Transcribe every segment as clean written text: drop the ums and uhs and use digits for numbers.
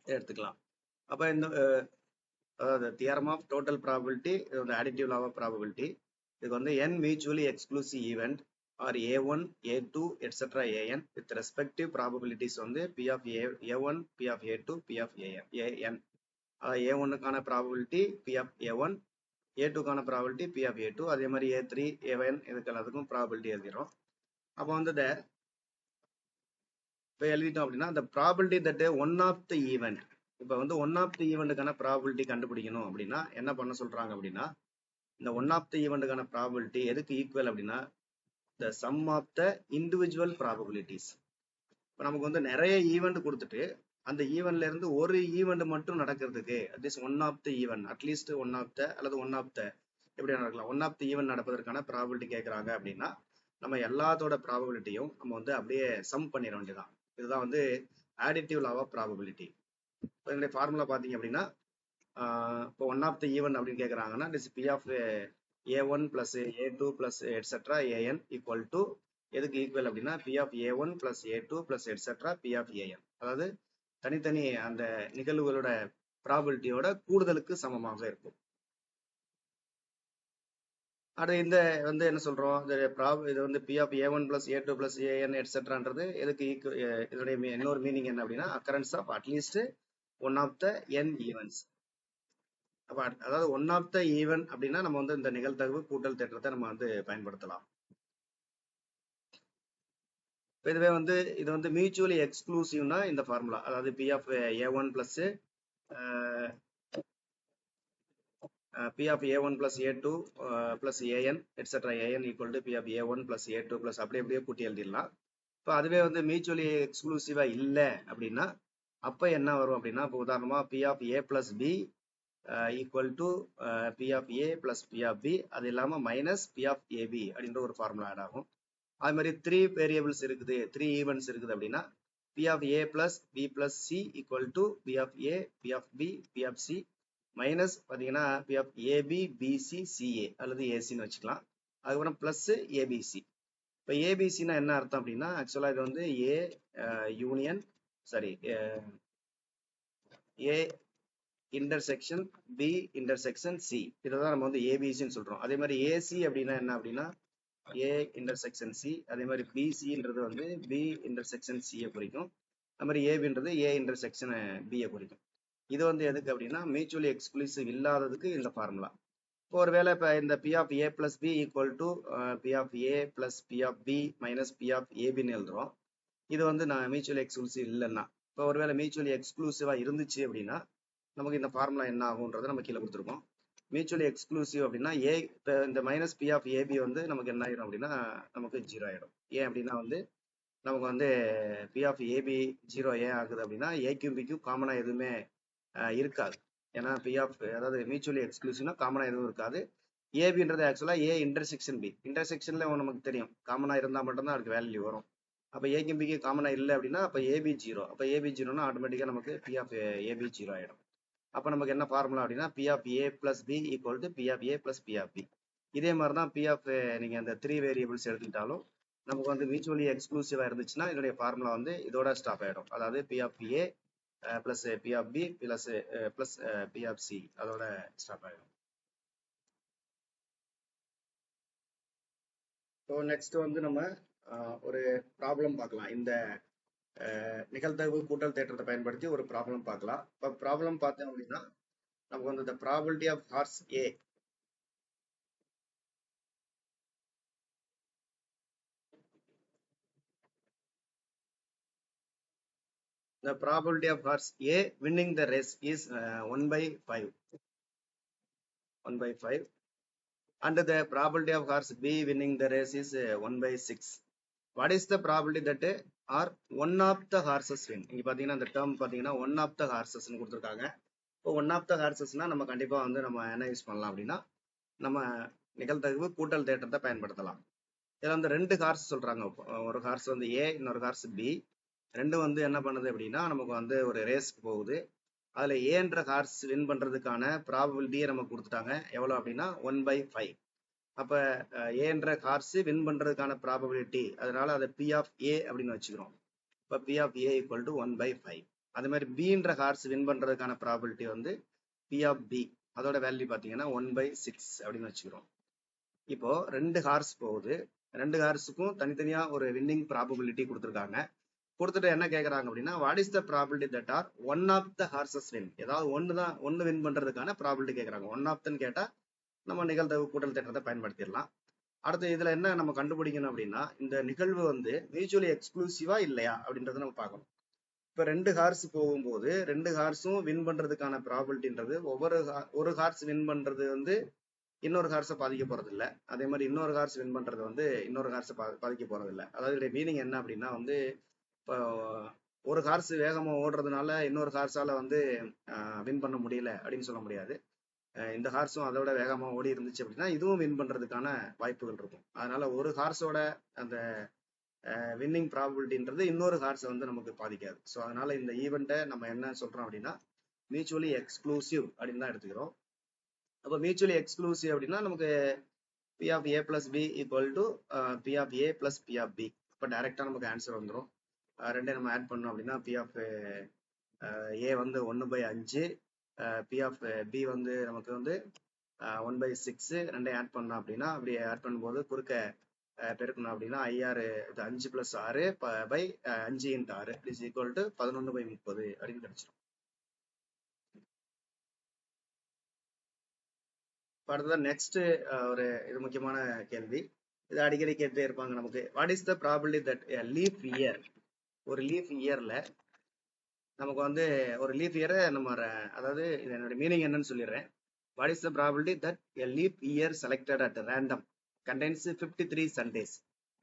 எடுத்துக்கலாம். அப்ப இந்த அதாவது தியரம் ஆஃப் டோட்டல் ப்ராபபிலிட்டி, இந்த additive law of probability, இதுக்கு வந்து n mutually exclusive event or a1 a2 etc an with respective probabilities வந்து p of a1 p of a2 p of an a1 கான probability p of a1, a2 கான probability p of a2, அதே மாதிரி a3 a1 இதுக்கு எல்லாத்துக்கும் probability எழுதிடும். அப்போ வந்து இப்போ எழுதிட்டோம் அப்படின்னா the probability that one of the event, இப்போ வந்து ஒன் ஆஃப் தி ஈவெண்ட்டுக்கான ப்ராபபிலிட்டி கண்டுபிடிக்கணும் அப்படின்னா என்ன பண்ண சொல்றாங்க அப்படின்னா, இந்த ஒன் ஆஃப் தி ஈவெண்ட்டுக்கான ப்ராபபிலிட்டி எதுக்கு ஈக்குவல் அப்படின்னா the sum of the individual probabilities. இப்போ நமக்கு வந்து நிறைய ஈவெண்ட் கொடுத்துட்டு அந்த ஈவெண்ட்ல இருந்து ஒரு ஈவெண்ட் மட்டும் நடக்கிறதுக்கு at least one of the event, at least one of the அல்லது ஒன் ஆஃப் த எப்படி நடக்கலாம், ஒன் ஆஃப் த ஈவெண்ட் நடப்பதற்கான ப்ராபபிலிட்டி கேட்குறாங்க அப்படின்னா நம்ம எல்லாத்தோட ப்ராபபிலிட்டியும் நம்ம வந்து அப்படியே சம் பண்ணிட வேண்டியதான். இதுதான் வந்து additive law of probability. இப்போ இதனுடைய ஃபார்முலா பார்த்தீங்க அப்படின்னா, இப்போ ஒன் ஆஃப் த ஈவெண்ட் அப்படின்னு கேட்குறாங்கன்னா this P of a1 plus a2 plus etcetera an equal to எதுக்கு ஈக்குவல் அப்படின்னா P of a1 plus a2 plus etcetera P of an. அதாவது தனித்தனி அந்த நிகழ்வுகளோட ப்ராபபிலிட்டியோட கூடுதலுக்கு சமமாக இருக்கும். அது இந்த வந்து என்ன சொல்றோம், இது வந்து P of a1 plus a2 plus an எட்ஸெட்ரான்றது எதுக்கு இதனுடைய இன்னொரு மீனிங் என்ன அப்படின்னா occurrence of at least one of the n events. அப்ப அதாவது ஒன் ஆஃப் த ஈவெண்ட் அப்படின்னா நம்ம வந்து இந்த நிகழ்தகவு கூட்டல் தேற்றத்தை நம்ம வந்து பயன்படுத்தலாம். இதுவே வந்து இது வந்து மியூச்சுவலி எக்ஸ்க்ளூசிவ்னா இந்த ஃபார்முலா, அதாவது P of a1 plus p of a1 plus a2 plus an etc an equal to p of a1 plus a2 plus அப்படியே கூட்டி எழுதிடலாம். இப்போ அதுவே வந்து மியூச்சுவலி எக்ஸ்க்ளூசிவா இல்லை அப்படின்னா அப்போ என்ன வரும் அப்படின்னா, இப்போ உதாரணமா p of a plus b equal to p of a plus p of b, அது இல்லாம மைனஸ் p of ab அப்படின்ற ஒரு ஃபார்முலா ஆட் ஆகும். அது மாதிரி த்ரீ வேரியபிள்ஸ் இருக்குது, த்ரீ ஈவெண்ட்ஸ் இருக்குது அப்படின்னா p of a plus b plus c equal to p of a, p of b, p of c minus பார்த்தீங்கன்னா P of AB BC CA அல்லது ஏசின்னு வச்சுக்கலாம். அதுக்கப்புறம் பிளஸ் ஏபிசி. இப்போ ஏபிசின்னா என்ன அர்த்தம் அப்படின்னா ஆக்சுவலாக இது வந்து A union A intersection B intersection C, இதை தான் நம்ம வந்து ஏபிசின்னு சொல்றோம். அதே மாதிரி ஏசி அப்படின்னா என்ன அப்படின்னா ஏ இன்டர்செக்ஷன் சி, அதே மாதிரி பிசின்றது வந்து பி இன்டர்செக்ஷன் சியை குறிக்கும். அது மாதிரி ஏபின்றது ஏ இன்டர்செக்ஷன் பியை குறிக்கும். இது வந்து எதுக்கு அப்படின்னா மியூச்சுவலி எக்ஸ்க்ளூசிவ் இல்லாததுக்கு இந்த ஃபார்முலா. இப்போ ஒருவேளை இப்போ இந்த P of A plus B equal to P of A plus P of B minus P of ஏபின்னு எழுதுறோம். இது வந்து நான் மியூச்சுவலி எக்ஸ்க்ளூசிவ் இல்லைன்னா, இப்போ ஒருவேளை மியூச்சுவலி எக்ஸ்க்ளூசிவா இருந்துச்சு அப்படின்னா நமக்கு இந்த ஃபார்முலா என்ன ஆகுன்றதை நம்ம கீழே கொடுத்துருக்கோம். மியூச்சுவலி எக்ஸ்க்ளூசிவ் அப்படின்னா ஏ இப்போ இந்த மைனஸ் பி ஆஃப் ஏபி வந்து நமக்கு என்ன ஆயிடும் அப்படின்னா நமக்கு ஜீரோ ஆயிடும். ஏன் அப்படின்னா வந்து நமக்கு வந்து பி ஆஃப் ஏபி ஜீரோ ஏன் ஆகுது அப்படின்னா ஏக்கும் பிக்கும் காமனா எதுவுமே இருக்காது. ஏன்னா பி ஆஃப் அதாவது மியூச்சுவலி எக்ஸ்க்ளூசிவ்னா காமனா எதுவும் இருக்காது. ஏபின்றது ஆக்சுவலா ஏ இன்டர்செக்ஷன் பி, இன்டர்செக்ஷன்ல நமக்கு தெரியும் காமனா இருந்தா மட்டும்தான் அதுக்கு வேல்யூ வரும். அப்ப ஏக்கும் பிக்கு காமனா இல்லை அப்படின்னா அப்ப ஏபி ஜீரோ, அப்ப ஏபி ஜீரோனா ஆட்டோமேட்டிக்கா நமக்கு பி ஆஃப் ஏபி ஜீரோ ஆயிடும். அப்ப நமக்கு என்ன ஃபார்முலா அப்படின்னா P of A plus B equal to P of A plus P of B. இதே மாதிரி தான் பி ஆஃப் நீங்க அந்த த்ரீ வேரியபிள்ஸ் எடுத்துக்கிட்டாலும் நமக்கு வந்து மியூச்சுவலி எக்ஸ்க்ளூசிவா இருந்துச்சுன்னா இதோடைய ஃபார்முலா வந்து இதோட ஸ்டாப் ஆயிடும். அதாவது P of A plus P of B plus plus P of C அதோட ஸ்டாப் ஆயிடும். ஸோ நெக்ஸ்ட் வந்து நம்ம ஒரு ப்ராப்ளம் பார்க்கலாம். இந்த நிகழ்தகவு கூட்டல் தேற்றத்தை பயன்படுத்தி ஒரு ப்ராப்ளம் பார்க்கலாம். இப்போ ப்ராப்ளம் பார்த்தோம் அப்படின்னா நமக்கு வந்து இந்த probability of horse A, the probability of horse A winning the race is 1/5, and the probability of horse B winning the race is 1/6. What is the probability that or one of the horses win? இங்க பாத்தீங்கன்னா இந்த term பாத்தீங்கன்னா one of த ஹார்சஸ்ன்னு கொடுத்துருக்காங்க. இப்போ one of த ஹார்சஸ்னா நம்ம கண்டிப்பா வந்து நம்ம என்ன யூஸ் பண்ணலாம் அப்படின்னா நம்ம நிகழ்தகவு கூட்டல் தேற்றத்தை பயன்படுத்தலாம். இதுல வந்து ரெண்டு ஹார்ஸ் சொல்றாங்க. ஒரு ஹார்ஸ் வந்து ஏ, இன்னொரு ஹார்ஸ் பி. ரெண்டும் வந்து என்ன பண்ணுது அப்படின்னா நமக்கு வந்து ஒரு ரேஸ்க்கு போகுது. அதுல ஏன்ற ஹார்ஸ் வின் பண்றதுக்கான ப்ராபபிலிட்டியை நம்ம கொடுத்துட்டாங்க. எவ்வளவு அப்படின்னா 1/5. அப்ப ஏன்ற ஹார்ஸ் வின் பண்றதுக்கான ப்ராபபிலிட்டி, அதனால அதை பி ஆஃப் ஏ அப்படின்னு வச்சுக்கிறோம். இப்ப P of A equal to 1/5. அதே மாதிரி பின்ற ஹார்ஸ் வின் பண்றதுக்கான ப்ராபபிலிட்டி வந்து பி ஆஃப் பி, அதோட வேல்யூ பாத்தீங்கன்னா 1/6 அப்படின்னு வச்சுக்கிறோம். இப்போ 2 ஹார்ஸ் போகுது, 2 ஹார்ஸுக்கும் தனித்தனியா ஒரு வின்னிங் ப்ராபபிலிட்டி கொடுத்துருக்காங்க. கொடுத்துட்டு என்ன கேட்கறாங்க அப்படின்னா, what is the probability that are one of the horses win, ஏதாவது ஒன்னு வின் பண்றதுக்கான ப்ராபபிலிட்டி கேட்கறாங்க. ஒன் ஆஃப் தன்னு கேட்டா நம்ம நிகழ்தகவு கூட்டல் தேற்றத்தை பயன்படுத்திடலாம். அடுத்து இதுல என்ன நம்ம கண்டுபிடிக்கணும் அப்படின்னா, இந்த நிகழ்வு வந்து மியூச்சுவலி எக்ஸ்க்ளூசிவா இல்லையா அப்படின்றத நம்ம பார்க்கணும். இப்ப 2 ஹார்ஸ் போகும்போது 2 ஹார்ஸும் வின் பண்றதுக்கான ப்ராபபிலிட்டின்றது ஒரு ஹார்ஸ் வின் பண்றது வந்து இன்னொரு ஹார்ஸை பாதிக்க போறது இல்லை. அதே மாதிரி இன்னொரு ஹார்ஸ் வின் பண்றது வந்து இன்னொரு ஹார்ஸை பாதிக்க போறது இல்லை. அதாவது மீனிங் என்ன அப்படின்னா வந்து, இப்போ ஒரு ஹார்ஸ் வேகமா ஓடுறதுனால இன்னொரு ஹார்ஸால வந்து வின் பண்ண முடியல அப்படின்னு சொல்ல முடியாது. இந்த ஹார்ஸும் அதோட வேகமா ஓடி இருந்துச்சு அப்படின்னா இதுவும் வின் பண்றதுக்கான வாய்ப்புகள் இருக்கும். அதனால ஒரு ஹார்ஸோட அந்த வின்னிங் ப்ராபபிலிட்டின்றது இன்னொரு ஹார்ஸை வந்து நமக்கு பாதிக்காது. ஸோ அதனால இந்த ஈவெண்ட்டை நம்ம என்ன சொல்றோம் அப்படின்னா மியூச்சுவலி எக்ஸ்க்ளூசிவ் அப்படின்னு தான் எடுத்துக்கிறோம். அப்போ மியூச்சுவலி எக்ஸ்க்ளூசிவ் அப்படின்னா நமக்கு P of A plus B equal to P of A plus P of B. இப்போ டைரக்டா நமக்கு ஆன்சர் வந்துடும். ரெண்டே நம்ம ஆட் பண்ணோம் அப்படின்னா பி ஆஃப் ஏ வந்து 1/5, பி ஆஃப் பி வந்து நமக்கு வந்து 1/6. ரெண்டையும் ஆட் பண்ணோம் அப்படின்னா அப்படி ஆட் பண்ணும்போது குறுக்க பெருக்கணும் அப்படின்னா 5 5 + 6 பை 5 × 6 இஸ் ஈக்குவல் டு 11/30 அப்படின்னு கிடைச்சிடும். அடுத்ததான் நெக்ஸ்ட் ஒரு இது முக்கியமான கேள்வி, இது அடிக்கடி கேட்டே இருப்பாங்க நமக்கு. What is the probability that leaf year, ஒரு லீஃப் இயர்ல நமக்கு வந்து ஒரு லீஃப் இயரை நம்ம அதாவது இதனோட மீனிங் என்னன்னு சொல்லிடுறேன். What is the probability that a leaf year selected at random contains 53 Sundays.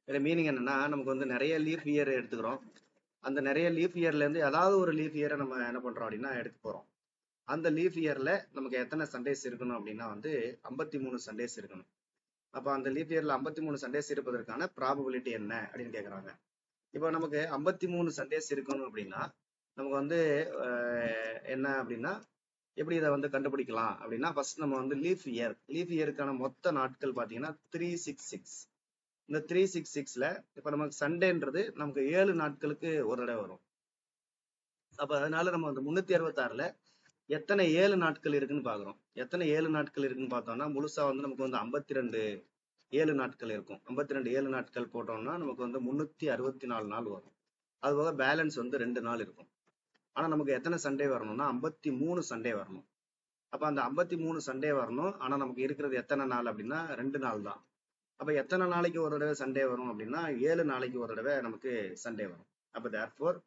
இதோட மீனிங் என்னன்னா, நமக்கு வந்து நிறைய லீஃப் இயர் எடுத்துக்கிறோம். அந்த நிறைய லீஃப் இயர்ல இருந்து ஏதாவது ஒரு லீஃப் இயரை நம்ம என்ன பண்றோம் அப்படின்னா எடுக்க போறோம். அந்த லீஃப் இயர்ல நமக்கு எத்தனை சண்டேஸ் இருக்கணும் அப்படின்னா வந்து 53 சண்டேஸ் இருக்கணும். அப்ப அந்த லீஃப் இயர்ல 53 சண்டேஸ் இருப்பதற்கான ப்ராபபிலிட்டி என்ன அப்படின்னு கேக்குறாங்க. இப்போ நமக்கு 53 சண்டேஸ் இருக்கணும் அப்படின்னா நமக்கு வந்து என்ன அப்படின்னா எப்படி இதை வந்து கண்டுபிடிக்கலாம் அப்படின்னா, ஃபர்ஸ்ட் நம்ம வந்து லீஃப் இயருக்கான மொத்த நாட்கள் பாத்தீங்கன்னா 366. இந்த 366ல இப்ப நமக்கு சண்டேன்றது நமக்கு 7 நாட்களுக்கு ஒரு தடவை வரும். அப்ப அதனால நம்ம வந்து 366ல எத்தனை 7 நாட்கள் இருக்குன்னு பாக்குறோம். எத்தனை 7 நாட்கள் இருக்குன்னு பார்த்தோம்னா முழுசா வந்து நமக்கு வந்து 52 7 நாட்கள் இருக்கும். 52 7 நாட்கள் போட்டோம்னா நமக்கு வந்து 364 நாள் வரும். அது போக பேலன்ஸ் வந்து 2 நாள் இருக்கும். ஆனா நமக்கு எத்தனை சண்டே வரணும்னா 53 சண்டே வரணும். அப்ப அந்த 53 சண்டே வரணும். ஆனா நமக்கு இருக்கிறது எத்தனை நாள் அப்படின்னா 2 நாள் தான். அப்ப எத்தனை நாளைக்கு ஒரு தடவை சண்டே வரும் அப்படின்னா 7 நாளைக்கு ஒரு தடவை நமக்கு சண்டே வரும். அப்ப தேர்ஃபோர்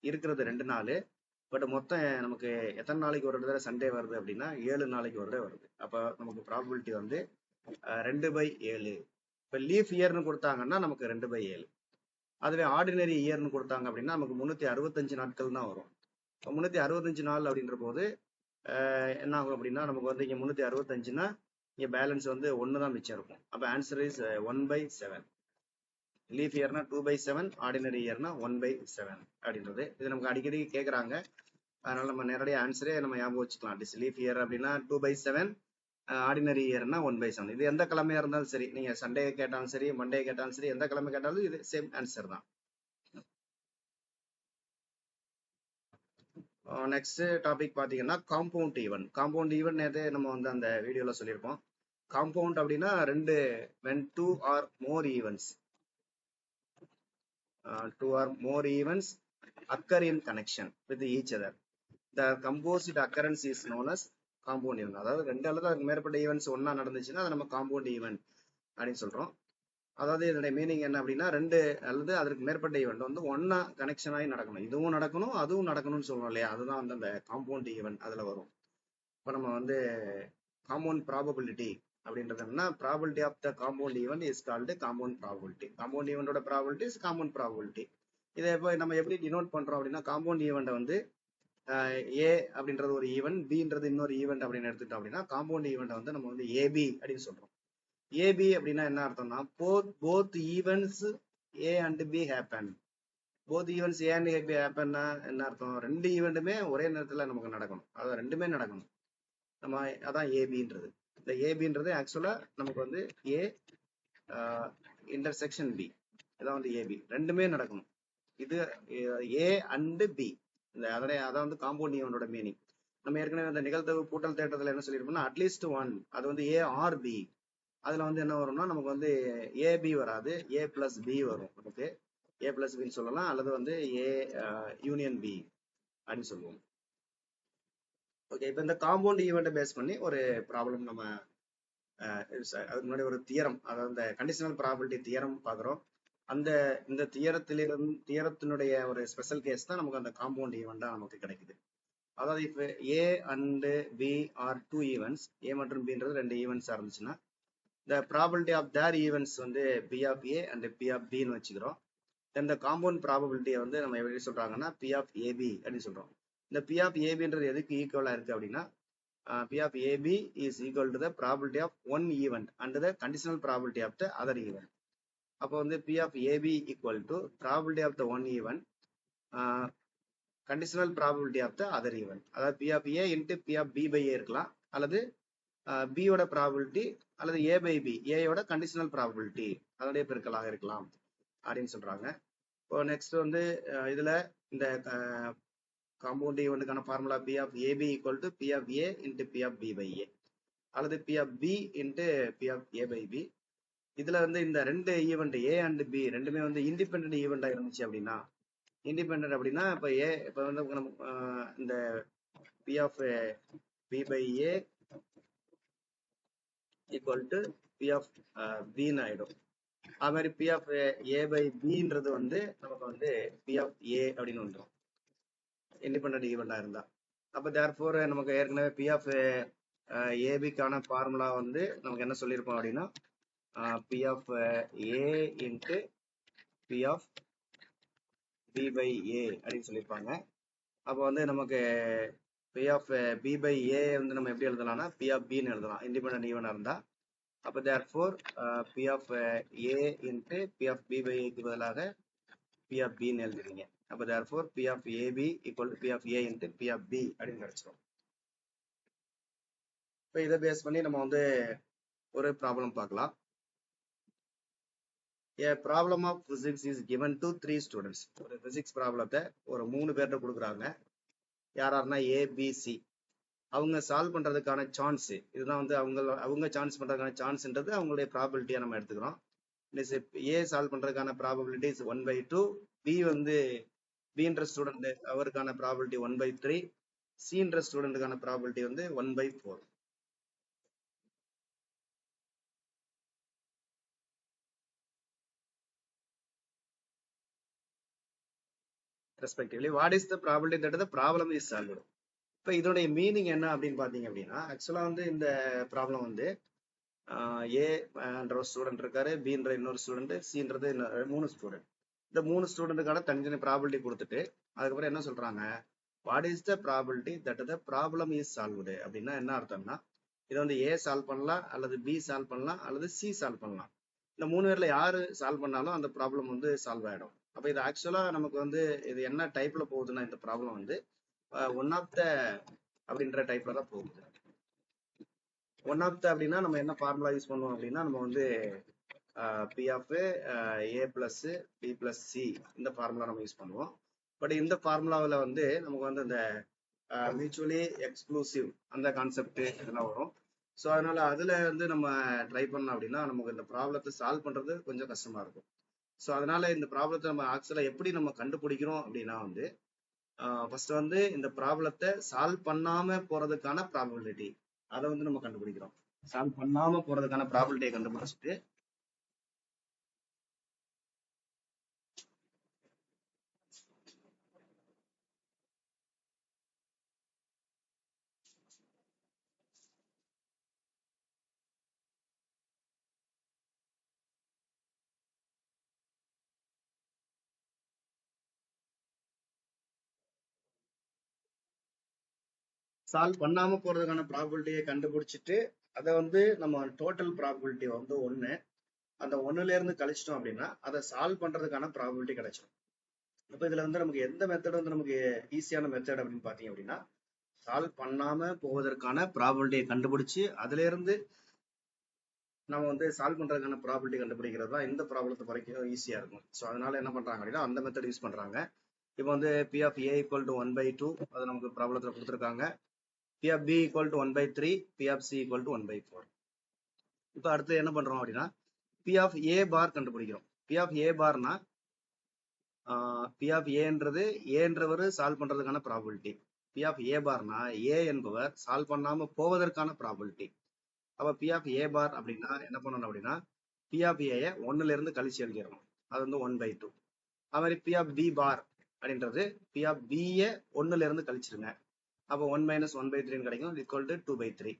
இருக்கிறது 2 நாள். பட் மொத்தம் நமக்கு எத்தனை நாளைக்கு ஒரு தடவை சண்டே வருது அப்படின்னா 7 நாளைக்கு ஒரு தடவை வருது. அப்ப நமக்கு ப்ராபபிலிட்டி வந்து 2/7. இப்ப லீஃப் இயர்னு கொடுத்தாங்கன்னா நமக்கு 2/7. அதுவே ஆர்டினரி இயர்னு கொடுத்தாங்க அப்படின்னா நமக்கு 365 நாட்கள் தான் வரும். 365 நாள் அப்படின்ற போது என்ன ஆகும் அப்படின்னா நமக்கு வந்து இங்க 365னா இங்க பேலன்ஸ் வந்து 1 தான் மிச்சம் இருக்கும். அப்ப ஆன்சர் இஸ் 1/7. லீஃப் இயர்னா 2/7, ஆர்டினரி இயர்னா 1/7 அப்படின்றது. இது நமக்கு அடிக்கடி கேட்கறாங்க. அதனால நம்ம நேரடியாக ஆன்சரே நம்ம ஞாபகம் வச்சுக்கலாம். லீஃப் இயர் அப்படின்னா 2/7, ஆர்டினரி இயர்னா 1/7. இது எந்த கிழமையா இருந்தாலும் சரி, நீங்க சண்டே கேட்டாலும் சரி, மண்டே கேட்டாலும் சரி, எந்த கிழமை கேட்டாலும் இது சேம் ஆன்சர் தான். நெக்ஸ்ட் டாபிக் பாத்தீங்கன்னா காம்பவுண்ட் ஈவென்ட். காம்பவுண்ட் ஈவென்ட் நேரத்தை நம்ம வந்து அந்த வீடியோல சொல்லியிருப்போம். காம்பவுண்ட் அப்படின்னா when two or more events occur in connection with each other, the composite occurrence is known as compound event. அதாவது 2 அல்லது அதுக்கு மேற்பட்ட ஈவெண்ட்ஸ் ஒன்னா நடந்துச்சுன்னா அதை நம்ம காம்பவுண்ட் ஈவென்ட் அப்படின்னு சொல்றோம். அதாவது இதனுடைய மீனிங் என்ன அப்படின்னா 2 அல்லது அதற்கு மேற்பட்ட ஈவெண்ட் வந்து ஒன்னா கனெக்ஷன் ஆகி நடக்கணும். இதுவும் நடக்கணும் அதுவும் நடக்கணும்னு சொல்றோம் இல்லையா, அதுதான் வந்து அந்த காம்பவுண்ட் ஈவெண்ட் அதுல வரும். இப்போ நம்ம வந்து காம்பவுண்ட் ப்ராபபிலிட்டி அப்படின்றது என்னன்னா, probability of the compound event is called compound probability. Compound ஈவெண்டோட ப்ராபபிலிட்டி இஸ் காம்பவுண்ட் ப்ராபபிலிட்டி. இதை இப்போ நம்ம எப்படி டினோட் பண்றோம் அப்படின்னா, காம்பவுண்ட் ஈவெண்ட்டை வந்து ஏ அப்படின்றது ஒரு ஈவெண்ட், பின்றது இன்னொரு ஈவெண்ட் அப்படின்னு எடுத்துட்டோம் அப்படின்னா காம்பவுண்ட் ஈவெண்ட்டை வந்து நம்ம வந்து ஏபி அப்படின்னு சொல்றோம். ஏபி அப்படின்னா என்ன அர்த்தம்னா, both events A and B happen. Both events A and B ஹேப்பன்னா என்ன அர்த்தம், 2 ஈவெண்ட்டுமே ஒரே நேரத்துல நமக்கு நடக்கணும். அதாவது 2மே நடக்கணும். நம்ம அதான் ஏபின்றது. இந்த ஏபின்றது ஆக்சுவலா நமக்கு வந்து ஏ இன்டர்செக்ஷன் பி, இதான் வந்து ஏபி. 2மே நடக்கணும். இது ஏ அண்ட் பி அதான் வந்து காம்பவுண்ட் ஈவெண்டோட மீனிங். நம்ம ஏற்கனவே அந்த நிகழ்தகவு கூட்டல் தேட்டத்துல என்ன சொல்லியிருப்போம்னா அட்லீஸ்ட் ஒன், அது வந்து ஏ ஆர் பி. அதுல வந்து என்ன வரும்னா நமக்கு வந்து ஏபி வராது, ஏ பிளஸ் பி வரும். நமக்கு ஏ பிளஸ் பின்னு சொல்லலாம், அல்லது வந்து ஏ யூனியன் பி அப்படின்னு சொல்லுவோம். ஓகே, இப்போ இந்த காம்பவுண்ட் ஈவெண்ட்டை பேஸ் பண்ணி ஒரு ப்ராப்ளம் நம்ம அதுக்கு முன்னாடி ஒரு தியரம், அதாவது இந்த கண்டிஷனல் ப்ராபபிலிட்டி தியரம் பார்க்குறோம். இந்த தியரத்தினுடைய ஒரு ஸ்பெஷல் கேஸ் தான் நமக்கு அந்த காம்பவுண்ட் ஈவெண்டா நமக்கு கிடைக்குது. அதாவது இப்போ A and B are two events, A மற்றும் பின்றது ரெண்டு ஈவெண்ட்ஸா இருந்துச்சுன்னா the probability of their events வந்து p of a and p of b ன்னு வச்சுக்கிறோம். then the compound probability வந்து நம்ம எப்படி சொல்றாங்கன்னா p of ab அப்படின்னு சொல்றோம். இந்த p of abன்றது எதுக்கு ஈக்குவலா இருக்கு அப்படின்னா p of ab is equal to the probability of one event and the conditional probability of the other event. அப்போ வந்து p of ab equal to probability of the one event conditional probability of the other event. அதாவது p of a into p of b by a இருக்கலாம், அல்லது b யோட probability அல்லது a by b, a யோட conditional probability அதோடைய பெருக்கலாக இருக்கலாம் அப்படின்னு சொல்றாங்க. இப்போ நெக்ஸ்ட் வந்து இதுல இந்த காம்பவுண்ட் ஈவெண்ட்டுக்கான formula p of ab equal to p of a into p of b by a, அல்லது p of b into p of a by b. இதுல வந்து இந்த ரெண்டு ஈவெண்ட் a அண்ட் b ரெண்டுமே வந்து இண்டிபெண்டன்ட் ஈவெண்டா இருந்துச்சு அப்படின்னா, இண்டிபெண்டன்ட் அப்படின்னா இப்போ வந்து இந்த p of b by a equal to p of b ன்னு ஆயிடும். அது மாதிரி p of a by bன்றது வந்து நமக்கு வந்து p of a அப்படின்னு வந்துடும் இண்டிபெண்டன்ட் ஈவெண்டா இருந்தா. அப்ப தேர்ஃபோர் நமக்கு ஏற்கனவே p of abக்கான ஃபார்முலா வந்து நமக்கு என்ன சொல்லியிருப்போம் அப்படின்னா p of a into p of b by a அப்படின்னு சொல்லியிருப்பாங்க. அப்போ வந்து நமக்கு p of b by a வந்து நம்ம எப்படி எழுதலாம்னா p of b ன்னு எழுதலாம் இண்டிபெண்டன்ட் ஈவெண்டா இருந்தா. அப்போ therefore p of a into p of b by a க்கு பதிலாக p of b ன்னு எழுதுறீங்க. அப்போ therefore p of ab equal to p of a into p of b அப்படின்னு கிடைச்சிரும். இப்போ இதை பேஸ் பண்ணி நம்ம வந்து ஒரு ப்ராப்ளம் பார்க்கலாம். A problem of physics is given to 3 students. ஒரு பிசிக்ஸ் ப்ராப்ளத்தை ஒரு 3 பேர்கிட்ட கொடுக்குறாங்க. யாராருன்னா A B C. அவங்க சால்வ் பண்றதுக்கான சான்ஸ் இதுதான் வந்து அவங்க சான்ஸ் பண்றதுக்கான சான்ஸ்ன்றது அவங்களுடைய ப்ராபபிலிட்டியா நம்ம எடுத்துக்கிறோம். ஏ சால்வ் பண்றதுக்கான ப்ராபபிலிட்டி 1/2, பி வந்து பின்ற ஸ்டூடெண்ட் அவருக்கான ப்ராபபிலிட்டி 1/3, சின்ற ஸ்டூடெண்ட்டுக்கான ப்ராபபிலிட்டி வந்து 1/4 respectively. What is the probability that the problem is solved. இப்போ இதோடைய மீனிங் என்ன அப்படின்னு பாத்தீங்க அப்படின்னா, ஆக்சுவலா வந்து இந்த ப்ராப்ளம் வந்து ஏன்ற ஒரு ஸ்டூடெண்ட் இருக்காரு, பின்ற இன்னொரு ஸ்டூடெண்ட், சின்றது 3 ஸ்டூடெண்ட். இந்த 3 ஸ்டூடெண்ட்டுக்கான தனித்தனி ப்ராபபிலிட்டி கொடுத்துட்டு அதுக்கப்புறம் என்ன சொல்றாங்க, what is the probability that the problem is solved அப்படின்னா என்ன அர்த்தம்னா, இதை வந்து ஏ சால்வ் பண்ணலாம், அல்லது பி சால்வ் பண்ணலாம், அல்லது சி சால்வ் பண்ணலாம். இந்த 3 பேர்ல யாரு சால்வ் பண்ணாலும் அந்த ப்ராப்ளம் வந்து சால்வ் ஆயிடும். அப்ப இது ஆக்சுவலா நமக்கு வந்து இது என்ன டைப்ல போகுதுன்னா, இந்த ப்ராப்ளம் வந்து ஒன் ஆஃப் த அப்படின்ற டைப்ல தான் போகுது. ஒன் ஆஃப் த அப்படின்னா நம்ம என்ன ஃபார்முலா யூஸ் பண்ணுவோம் அப்படின்னா, நம்ம வந்து P of A plus B plus C இந்த ஃபார்முலா நம்ம யூஸ் பண்ணுவோம். பட் இந்த ஃபார்முலாவில் வந்து நமக்கு வந்து இந்த மியூச்சுவலி எக்ஸ்க்ளூசிவ் அந்த கான்செப்ட் இதெல்லாம் வரும். ஸோ அதனால அதுல வந்து நம்ம ட்ரை பண்ணோம் அப்படின்னா நமக்கு இந்த ப்ராப்ளத்தை சால்வ் பண்றது கொஞ்சம் கஷ்டமா இருக்கும். ஸோ அதனால இந்த ப்ராப்ளத்தை நம்ம ஆக்சுவலா எப்படி நம்ம கண்டுபிடிக்கிறோம் அப்படின்னா வந்து ஃபர்ஸ்ட் வந்து இந்த ப்ராப்ளத்தை சால்வ் பண்ணாம போறதுக்கான ப்ராபபிலிட்டி அதை வந்து நம்ம கண்டுபிடிக்கிறோம். சால்வ் பண்ணாம போறதுக்கான ப்ராபபிலிட்டியை கண்டுபிடிச்சிட்டு சால்வ் பண்ணாம போறதுக்கான ப்ராபபிலிட்டியை கண்டுபிடிச்சிட்டு அதை வந்து நம்ம டோட்டல் ப்ராபபிலிட்டி வந்து 1, அந்த 1ல இருந்து கழிச்சிட்டோம் அப்படின்னா அதை சால்வ் பண்றதுக்கான ப்ராபபிலிட்டி கிடைச்சிடும். அப்ப இதுல வந்து நமக்கு எந்த மெத்தட் வந்து நமக்கு ஈஸியான மெத்தட் அப்படின்னு பாத்தீங்க அப்படின்னா, சால்வ் பண்ணாம போவதற்கான ப்ராபபிலிட்டியை கண்டுபிடிச்சு அதுல இருந்து நம்ம வந்து சால்வ் பண்றதுக்கான ப்ராபபிலிட்டி கண்டுபிடிக்கிறது தான் இந்த ப்ராப்ளத்தை வரைக்கும் ஈஸியா இருக்கும். ஸோ அதனால என்ன பண்றாங்க அப்படின்னா அந்த மெத்தட் யூஸ் பண்றாங்க. இப்போ வந்து P of A equal to 1/2 அது நமக்கு ப்ராப்ளத்தில் கொடுத்துருக்காங்க. P of B equal to 1/3, P of C equal to 1/4. இப்போ அடுத்து என்ன பண்றோம் அப்படின்னா P of A bar கண்டுபிடிக்கிறோம். P of A barனா P of Aன்றது ஏன்றவர் சால்வ் பண்றதுக்கான ப்ராபபிலிட்டி. P of A barனா A என்பவர் சால்வ் பண்ணாம போவதற்கான ப்ராபபிலிட்டி. அப்ப P of A bar அப்படின்னா என்ன பண்ணணும் அப்படின்னா P of A 1ல இருந்து கழிச்சு எழுதிடணும். அது வந்து 1/2. அது மாதிரி P of B bar அப்படின்றது P of B 1ல இருந்து கழிச்சிருங்க. அப்போ 1 - 1/3 கிடைக்கும், ஈக்குவல் டு 2/3.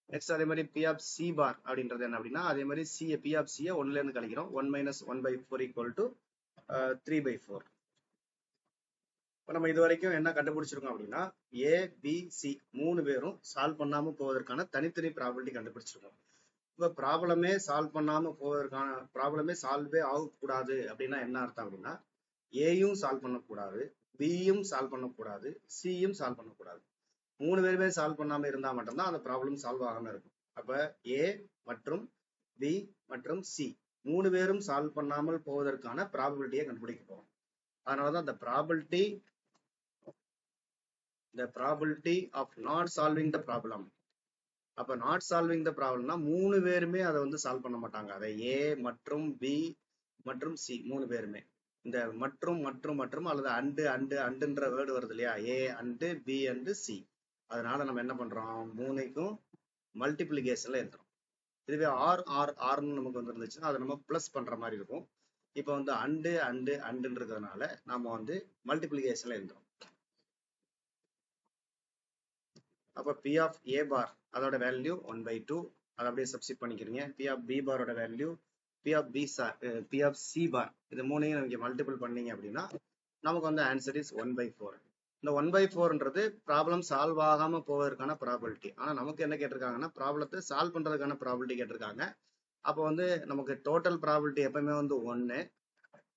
நெக்ஸ்ட் அதே மாதிரி P of C bar அப்படின்றது என்ன அப்படின்னா அதே மாதிரி P of C 1ல இருந்து கழிக்கிறோம். 1 - 1/4 ஈக்குவல் டு 3/4. இப்போ நம்ம இது வரைக்கும் என்ன கண்டுபிடிச்சிருக்கோம் அப்படின்னா A, B, C 3 பேரும் சால்வ் பண்ணாம போவதற்கான தனித்தனி ப்ராபபிலிட்டி கண்டுபிடிச்சிருக்கோம். இப்போ ப்ராப்ளமே சால்வ் பண்ணாம போவதற்கான ப்ராப்ளமே சால்வே ஆகக்கூடாது அப்படின்னா என்ன அர்த்தம் அப்படின்னா ஏயும் சால்வ் பண்ணக்கூடாது, பியும் சால்வ் பண்ணக்கூடாது, சியும் சால்வ் பண்ணக்கூடாது. 3 பேருமே சால்வ் பண்ணாம இருந்தா மட்டும்தான் அந்த ப்ராப்ளம் சால்வ் ஆகாம இருக்கும். அப்ப ஏ மற்றும் பி மற்றும் சி 3 பேரும் சால்வ் பண்ணாமல் போவதற்கான ப்ராபபிலிட்டியை கண்டுபிடிக்க போறோம். அதனாலதான் the probability of not solving the problem. அப்ப நாட் சால்விங் த ப்ராப்ளம்னா 3 பேருமே அதை வந்து சால்வ் பண்ண மாட்டாங்க. அதை ஏ மற்றும் பி மற்றும் சி 3 பேருமே இந்த மற்றும் மற்றும் மற்றும் அல்லது அண்டுன்ற வேர்டு வருது இல்லையா, A and B and C. அதனால நம்ம என்ன பண்றோம், 3க்கும் மல்டிபிளிகேஷன்ல எழுதுறோம். இதுவே ஆர்னு நமக்கு வந்துருந்துச்சுன்னா அதை நம்ம பிளஸ் பண்ற மாதிரி இருக்கும். இப்போ வந்து அண்டுன்றதுனால நம்ம வந்து மல்டிபிளிகேஷன்ல எழுதுறோம். அப்போ P of A bar அதோட வேல்யூ 1/2 அதை அப்படியே சப்ஸ்டிட் பண்ணிக்கிறீங்க. P of B பாரோட value P of C bar இது மூணையும் நீங்க மல்டிபிள் பண்ணீங்க அப்படின்னா நமக்கு வந்து ஆன்சர் இஸ் 1/4. இந்த 1/4ன்றது ப்ராப்ளம் சால்வ் ஆகாம போவதற்கான ப்ராபபிலிட்டி. ஆனா நமக்கு என்ன கேட்டிருக்காங்கன்னா ப்ராப்ளத்தை சால்வ் பண்றதுக்கான ப்ராபபிலிட்டி கேட்டிருக்காங்க. அப்போ வந்து நமக்கு டோட்டல் ப்ராபபிலிட்டி எப்பவுமே வந்து 1.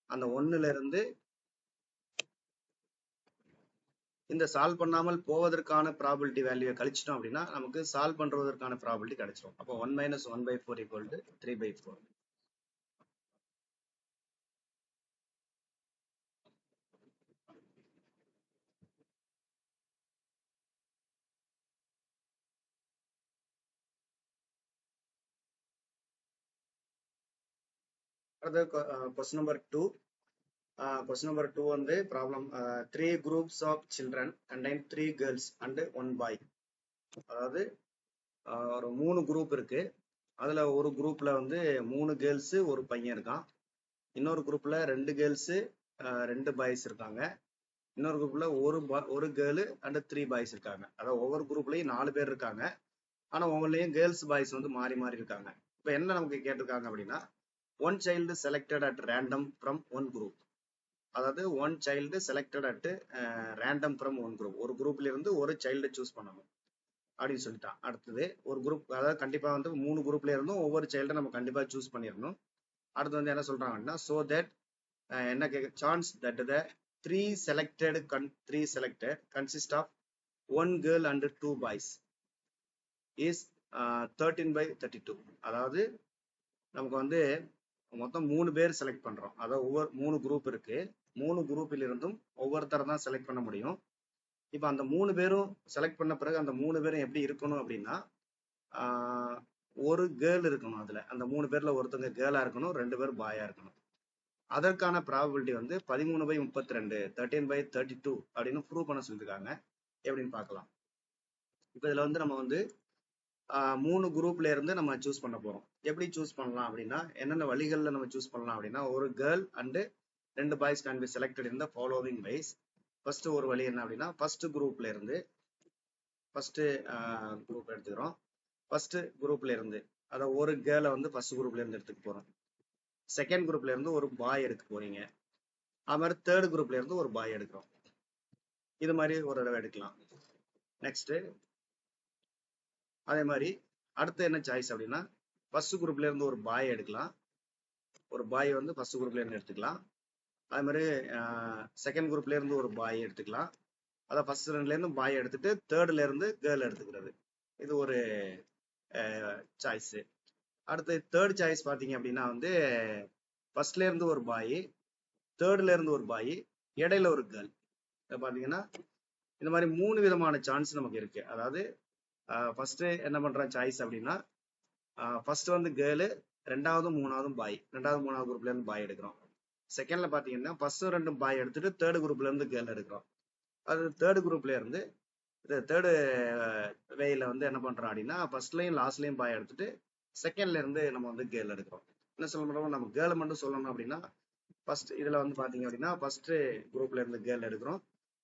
அந்த 1ல இருந்து இந்த சால்வ் பண்ணாமல் போவதற்கான ப்ராபபிலிட்டி வேல்யூவை கழிச்சிட்டோம் அப்படின்னா நமக்கு சால்வ் பண்றதற்கான ப்ராபபிலிட்டி கிடைச்சிடும். அப்போ 1 - 1/4 ஈக்குவல் டு 3/4. அடுத்து கொஸ்டின் நம்பர் 2. கொஸ்டின் நம்பர் 2 வந்து problem 3 groups of children contain 3 girls and 1 boy. அதாவது ஒரு 3 குரூப் இருக்கு. அதுல ஒரு குரூப்ல வந்து 3 கேர்ள்ஸ் ஒரு பையன் இருக்கான். இன்னொரு குரூப்ல 2 கேர்ள்ஸ் 2 பாய்ஸ் இருக்காங்க. இன்னொரு குரூப்ல ஒரு கேர்ள் அண்ட் 3 பாய்ஸ் இருக்காங்க. அதாவது ஒவ்வொரு குரூப்லயும் 4 பேர் இருக்காங்க. ஆனா ஒவ்வொருலயும் கேர்ள்ஸ் பாய்ஸ் வந்து மாறி மாறி இருக்காங்க. இப்ப என்ன நமக்கு கேட்டிருக்காங்க அப்படின்னா one child selected at random from one group. அதாவது one child selected at random from one group. ஒரு குரூப்ல இருந்து ஒரு சைல்டு சூஸ் பண்ணணும் அப்படின்னு சொல்லிட்டான். அடுத்தது ஒரு குரூப், அதாவது கண்டிப்பா வந்து 3 குரூப்ல இருந்தும் ஒவ்வொரு சைல்டை நம்ம கண்டிப்பா சூஸ் பண்ணிடணும். அடுத்து வந்து என்ன சொல்றாங்கன்னா சோ தட் என்ன chance that the 3 selected consist of 1 girl and 2 boys is 13/32. அதாவது நமக்கு வந்து மொத்தம் 3 பேர் செலக்ட் பண்றோம். அதாவது ஒவ்வொரு 3 குரூப் இருக்கு. 3 குரூப்பில் இருந்தும் ஒவ்வொருத்தரை தான் செலக்ட் பண்ண முடியும். இப்ப அந்த 3 பேரும் செலக்ட் பண்ண பிறகு அந்த 3 பேரும் எப்படி இருக்கணும் அப்படின்னா ஒரு கேர்ள் இருக்கணும். அதுல அந்த 3 பேர்ல ஒருத்தவங்க கேர்ளா இருக்கணும், 2 பேர் பாயா இருக்கணும். அதற்கான ப்ராபபிலிட்டி வந்து 13/32 13/32 அப்படின்னு ப்ரூவ் பண்ண சொல்லியிருக்காங்க. எப்படின்னு பார்க்கலாம். இப்ப இதுல வந்து நம்ம வந்து 3 குரூப்ல இருந்து நம்ம சூஸ் பண்ண போறோம். எப்படி சூஸ் பண்ணலாம் அப்படின்னா என்னென்ன வழிகள்ல நம்ம சூஸ் பண்ணலாம் அப்படின்னா ஒரு girl and 2 boys can be selected in the following ways. First ஒரு வழி என்ன அப்படின்னா ஃபர்ஸ்ட் குரூப்ல இருந்து ஃபர்ஸ்ட் குரூப் எடுத்துக்கிறோம். ஃபர்ஸ்ட் குரூப்ல இருந்து அதாவது ஒரு கேர்ளை வந்து ஃபர்ஸ்ட் குரூப்ல இருந்து எடுத்துக்க போறோம். செகண்ட் குரூப்ல இருந்து ஒரு பாய் எடுக்க போறீங்க. அது மாதிரி தேர்ட் குரூப்ல இருந்து ஒரு பாய் எடுக்கிறோம். இது மாதிரி ஒரு தடவை எடுக்கலாம். நெக்ஸ்ட் அதே மாதிரி அடுத்து என்ன சாய்ஸ் அப்படின்னா ஃபர்ஸ்ட் குரூப்ல இருந்து ஒரு பாய் எடுக்கலாம். ஒரு பாய் வந்து ஃபர்ஸ்ட் குரூப்ல இருந்து எடுத்துக்கலாம். அதே மாதிரி செகண்ட் குரூப்ல இருந்து ஒரு பாய் எடுத்துக்கலாம். அதான் ஃபர்ஸ்ட் 2ல இருந்து பாய் எடுத்துட்டு தேர்ட்ல இருந்து கேர்ள் எடுத்துக்கிறது. இது ஒரு சாய்ஸ். அடுத்து தேர்ட் சாய்ஸ் பாத்தீங்க அப்படின்னா வந்து ஃபர்ஸ்ட்ல இருந்து ஒரு பாய், தேர்ட்ல இருந்து ஒரு பாய், இடையில ஒரு கேர்ள். பாத்தீங்கன்னா இந்த மாதிரி 3 விதமான சான்ஸ் நமக்கு இருக்கு. அதாவது ஃபர்ஸ்ட் என்ன பண்றோம் சாய்ஸ் அப்படின்னா, ஃபர்ஸ்ட் வந்து கேர்ளு, ரெண்டாவது மூணாவது பாய், ரெண்டாவது மூணாவது குரூப்ல இருந்து பாய் எடுக்கிறோம். செகண்ட்ல பாத்தீங்கன்னா ஃபர்ஸ்ட் 2 பாய் எடுத்துட்டு தேர்ட் குரூப்ல இருந்து கேர்ள் எடுக்கிறோம். அது தேர்ட் குரூப்ல இருந்து தேர்டு வேல வந்து என்ன பண்றோம் அப்படின்னா, ஃபர்ஸ்ட்லயும் லாஸ்ட்லயும் பாய் எடுத்துட்டு செகண்ட்ல இருந்து நம்ம வந்து கேர்ள் எடுக்கிறோம். என்ன சொல்லணும், நம்ம கேர்ள் மட்டும் சொல்லணும் அப்படின்னா, ஃபர்ஸ்ட் இதுல வந்து பாத்தீங்க அப்படின்னா ஃபர்ஸ்ட் குரூப்ல இருந்து கேர்ள் எடுக்கிறோம்,